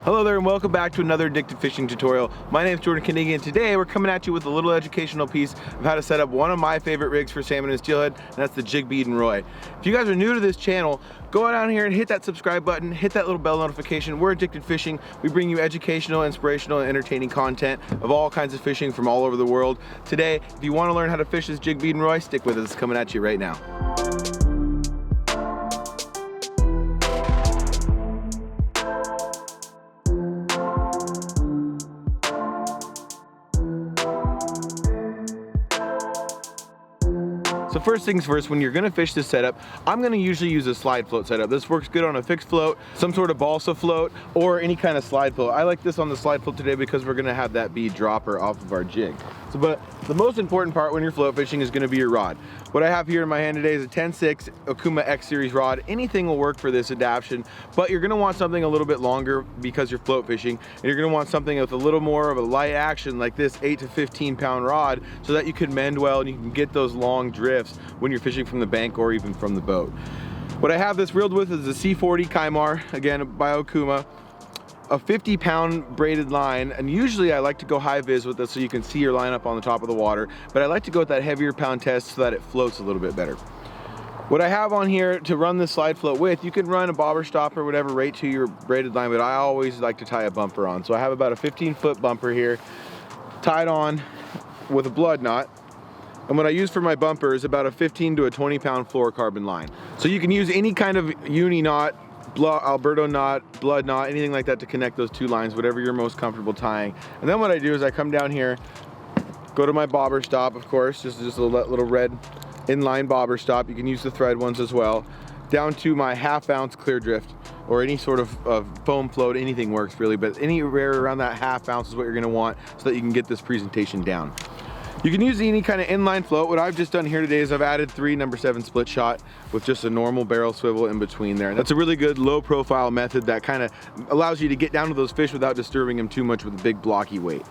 Hello there and welcome back to another addictive fishing tutorial. My name is Jordan Koenig and today we're coming at you with a little educational piece of how to set up one of my favorite rigs for salmon and steelhead, and that's the Jig Bead and Roy. If you guys are new to this channel, go down here and hit that subscribe button, hit that little bell notification. We're Addicted Fishing. We bring you educational, inspirational, and entertaining content of all kinds of fishing from all over the world. Today, if you want to learn how to fish this Jig Bead and Roy, stick with us. It's coming at you right now. So first things first, when you're gonna fish this setup, I'm gonna usually use a slide float setup. This works good on a fixed float, some sort of balsa float, or any kind of slide float. I like this on the slide float today because we're gonna have that bead dropper off of our jig. But the most important part when you're float fishing is gonna be your rod. What I have here in my hand today is a 10-6 Okuma X Series rod. Anything will work for this adaptation, but you're gonna want something a little bit longer because you're float fishing, and you're gonna want something with a little more of a light action like this 8 to 15 pound rod so that you can mend well and you can get those long drifts when you're fishing from the bank or even from the boat. What I have this reeled with is a C40 Kaimar, again by Okuma. A 50 pound braided line, and usually I like to go high vis with this so you can see your line up on the top of the water, but I like to go with that heavier pound test so that it floats a little bit better. What I have on here to run this slide float with, you can run a bobber stop or whatever right to your braided line, but I always like to tie a bumper on. So I have about a 15-foot bumper here tied on with a blood knot. And what I use for my bumper is about a 15 to a 20 pound fluorocarbon line. So you can use any kind of uni knot, Alberto knot, blood knot, anything like that to connect those two lines, whatever you're most comfortable tying. And then what I do is I come down here, go to my bobber stop, of course, just a little red inline bobber stop. You can use the thread ones as well. Down to my 1/2 ounce clear drift, or any sort of foam float, anything works really, but anywhere around that 1/2 ounce is what you're gonna want so that you can get this presentation down. You can use any kind of inline float. What I've just done here today is I've added 3 number 7 split shot with just a normal barrel swivel in between there. That's a really good low profile method that kind of allows you to get down to those fish without disturbing them too much with a big blocky weight.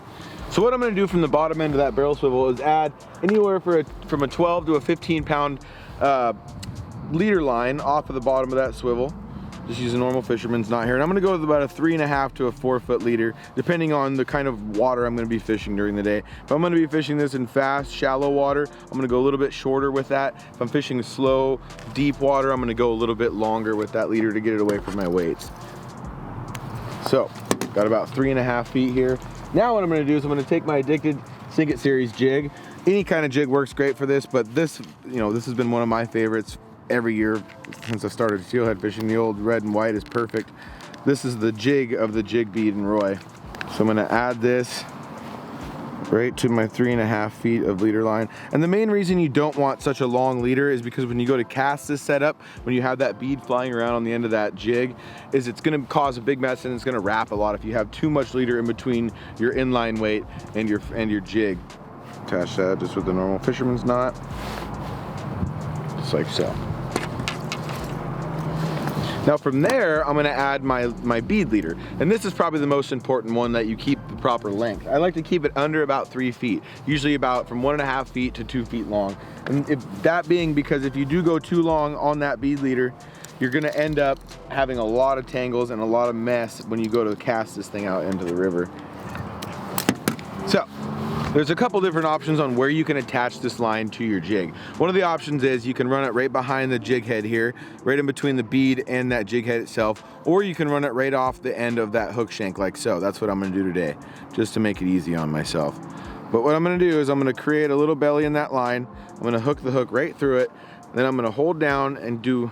So what I'm gonna do from the bottom end of that barrel swivel is add anywhere from a 12 to a 15 pound leader line off of the bottom of that swivel. Just use a normal fisherman's knot here. And I'm gonna go with about a 3.5 to a 4 foot leader, depending on the kind of water I'm gonna be fishing during the day. If I'm gonna be fishing this in fast, shallow water, I'm gonna go a little bit shorter with that. If I'm fishing slow, deep water, I'm gonna go a little bit longer with that leader to get it away from my weights. So, got about 3.5 feet here. Now what I'm gonna do is I'm gonna take my Addicted Sink It Series jig. Any kind of jig works great for this, but this, this has been one of my favorites every year since I started steelhead fishing. The old red and white is perfect. This is the jig of the Jig Bead and Roy. So I'm gonna add this right to my 3.5 feet of leader line. And the main reason you don't want such a long leader is because when you go to cast this setup, when you have that bead flying around on the end of that jig, is it's gonna cause a big mess and it's gonna wrap a lot if you have too much leader in between your inline weight and your jig. Attach that just with the normal fisherman's knot, just like so. Now from there, I'm gonna add my bead leader. And this is probably the most important one, that you keep the proper length. I like to keep it under about 3 feet, usually about from 1.5 feet to 2 feet long. And that being because if you do go too long on that bead leader, you're gonna end up having a lot of tangles and a lot of mess when you go to cast this thing out into the river. So, there's a couple different options on where you can attach this line to your jig. One of the options is you can run it right behind the jig head here, right in between the bead and that jig head itself, or you can run it right off the end of that hook shank like so. That's what I'm gonna do today, just to make it easy on myself. But what I'm gonna do is I'm gonna create a little belly in that line. I'm gonna hook the hook right through it, and then I'm gonna hold down and do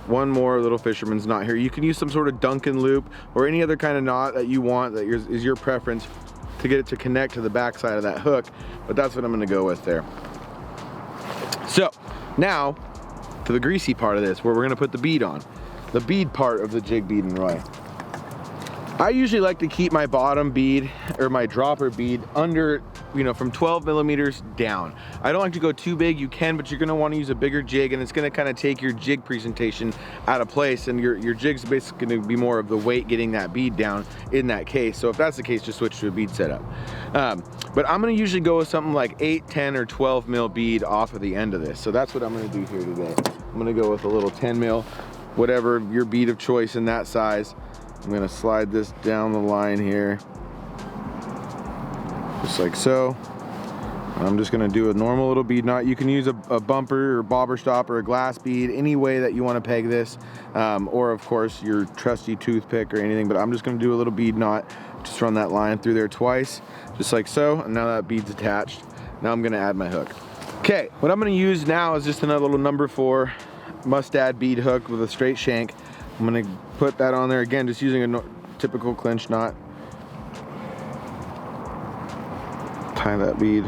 one more little fisherman's knot here. You can use some sort of Duncan loop or any other kind of knot that you want that is your preference to get it to connect to the back side of that hook, but that's what I'm gonna go with there. So now to the greasy part of this, where we're gonna put the bead on, the bead part of the Jig Bead and Roy. I usually like to keep my bottom bead or my dropper bead under, from 12 millimeters down. I don't like to go too big. You can, but you're gonna wanna use a bigger jig, and it's gonna kind of take your jig presentation out of place, and your jig's basically gonna be more of the weight getting that bead down in that case. So if that's the case, just switch to a bead setup. But I'm gonna usually go with something like 8, 10, or 12 mil bead off of the end of this. So that's what I'm gonna do here today. I'm gonna go with a little 10 mil, whatever your bead of choice in that size. I'm gonna slide this down the line here, just like so. I'm just gonna do a normal little bead knot. You can use a bumper or bobber stop or a glass bead, any way that you wanna peg this, or of course your trusty toothpick or anything, but I'm just gonna do a little bead knot. Just run that line through there twice, just like so, and now that bead's attached. Now I'm gonna add my hook. Okay, what I'm gonna use now is just another little number 4 mustad bead hook with a straight shank. I'm gonna put that on there again, just using a typical clinch knot. Tie that bead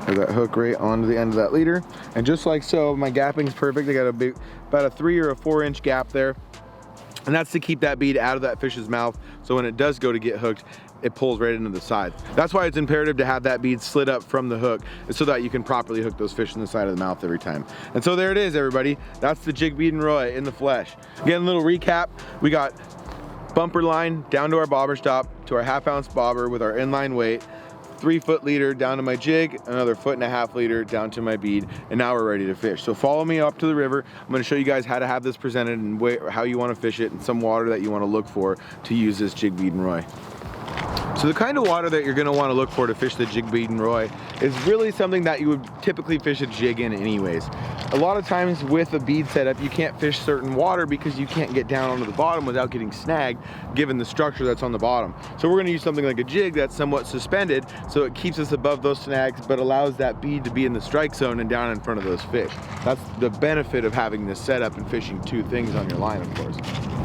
or that hook right onto the end of that leader, and just like so, my gapping's perfect. I got about a 3 or a 4 inch gap there, and that's to keep that bead out of that fish's mouth, so when it does go to get hooked, it pulls right into the side. That's why it's imperative to have that bead slid up from the hook, so that you can properly hook those fish in the side of the mouth every time. And so there it is, everybody. That's the Jig Bead and Roy in the flesh. Again, a little recap. We got bumper line down to our bobber stop, to our 1/2 ounce bobber with our inline weight, 3-foot leader down to my jig, another 1.5 foot leader down to my bead, and now we're ready to fish. So follow me up to the river. I'm gonna show you guys how to have this presented and how you wanna fish it, and some water that you wanna look for to use this Jig Bead and Roy. So the kind of water that you're gonna wanna look for to fish the Jig Bead and Roy is really something that you would typically fish a jig in anyways. A lot of times with a bead setup, you can't fish certain water because you can't get down onto the bottom without getting snagged, given the structure that's on the bottom. So we're gonna use something like a jig that's somewhat suspended, so it keeps us above those snags, but allows that bead to be in the strike zone and down in front of those fish. That's the benefit of having this setup and fishing 2 things on your line, of course.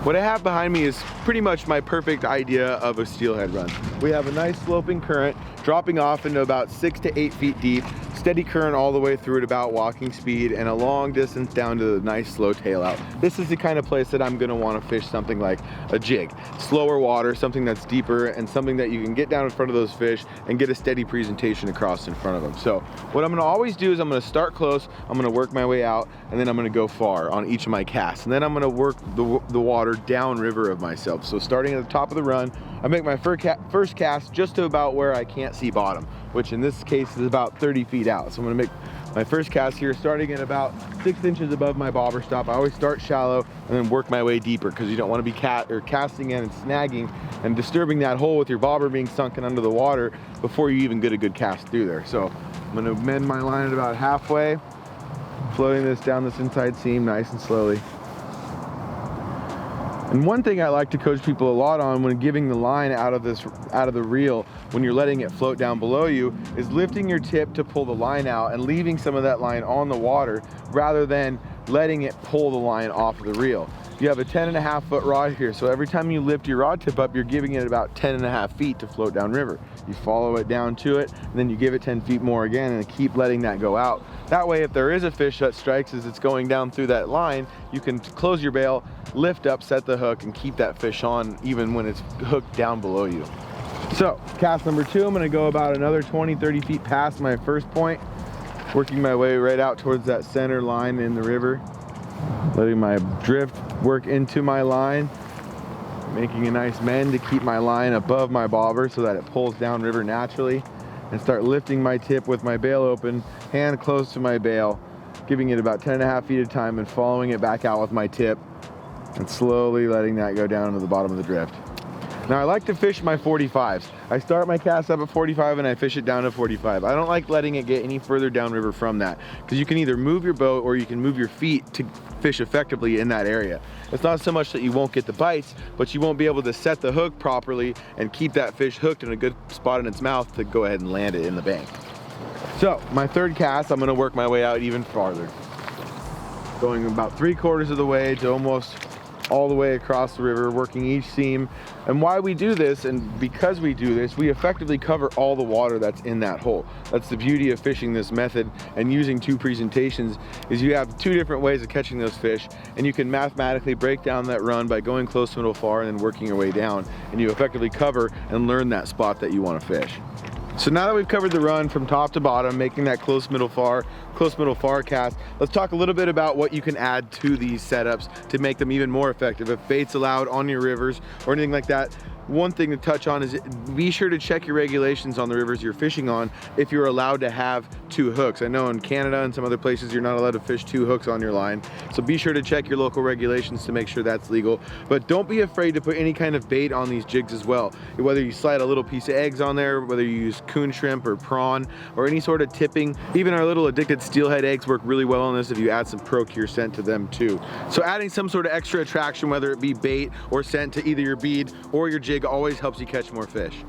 What I have behind me is pretty much my perfect idea of a steelhead run. We have a nice sloping current dropping off into about 6 to 8 feet deep, steady current all the way through at about walking speed, and a long distance down to the nice slow tail out. This is the kind of place that I'm gonna wanna fish something like a jig. Slower water, something that's deeper, and something that you can get down in front of those fish and get a steady presentation across in front of them. So what I'm gonna always do is I'm gonna start close, I'm gonna work my way out, and then I'm gonna go far on each of my casts. And then I'm gonna work the water downriver of myself. So starting at the top of the run, I make my first cast just to about where I can't see bottom, which in this case is about 30 feet out. So I'm gonna make my first cast here starting at about 6 inches above my bobber stop. I always start shallow and then work my way deeper, because you don't want to be casting in and snagging and disturbing that hole with your bobber being sunken under the water before you even get a good cast through there. So I'm gonna mend my line at about halfway, floating this down this inside seam nice and slowly. And one thing I like to coach people a lot on when giving the line out of the reel, when you're letting it float down below you, is lifting your tip to pull the line out and leaving some of that line on the water rather than letting it pull the line off of the reel. You have a 10.5 foot rod here, so every time you lift your rod tip up, you're giving it about 10.5 feet to float down river. You follow it down to it, and then you give it 10 feet more again and keep letting that go out. That way, if there is a fish that strikes as it's going down through that line, you can close your bail, lift up, set the hook, and keep that fish on even when it's hooked down below you. So, cast number 2, I'm gonna go about another 20, 30 feet past my first point, working my way right out towards that center line in the river, letting my drift work into my line, making a nice mend to keep my line above my bobber so that it pulls down river naturally, and start lifting my tip with my bail open, hand close to my bail, giving it about 10.5 feet at a time and following it back out with my tip and slowly letting that go down to the bottom of the drift. Now I like to fish my 45s. I start my cast up at 45 and I fish it down to 45. I don't like letting it get any further downriver from that, because you can either move your boat or you can move your feet to fish effectively in that area. It's not so much that you won't get the bites, but you won't be able to set the hook properly and keep that fish hooked in a good spot in its mouth to go ahead and land it in the bank. So my third cast, I'm gonna work my way out even farther, going about 3/4 of the way to almost all the way across the river, working each seam. And why we do this, and because we do this, we effectively cover all the water that's in that hole. That's the beauty of fishing this method and using 2 presentations, is you have 2 different ways of catching those fish, and you can mathematically break down that run by going close, middle, far, and then working your way down, and you effectively cover and learn that spot that you want to fish. So now that we've covered the run from top to bottom, making that close middle far cast, let's talk a little bit about what you can add to these setups to make them even more effective. If bait's allowed on your rivers or anything like that, one thing to touch on is be sure to check your regulations on the rivers you're fishing on if you're allowed to have 2 hooks. I know in Canada and some other places you're not allowed to fish 2 hooks on your line. So be sure to check your local regulations to make sure that's legal. But don't be afraid to put any kind of bait on these jigs as well. Whether you slide a little piece of eggs on there, whether you use coon shrimp or prawn or any sort of tipping. Even our little addicted steelhead eggs work really well on this if you add some ProCure scent to them too. So adding some sort of extra attraction, whether it be bait or scent to either your bead or your jig, always helps you catch more fish.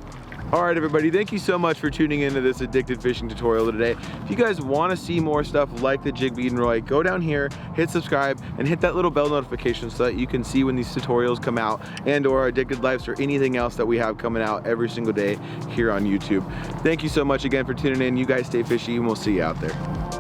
All right, everybody, thank you so much for tuning into this addicted fishing tutorial today. If you guys want to see more stuff like the Jig Bead and Roy, go down here, hit subscribe, and hit that little bell notification so that you can see when these tutorials come out and or Addicted Lives or anything else that we have coming out every single day here on YouTube. Thank you so much again for tuning in. You guys stay fishy and we'll see you out there.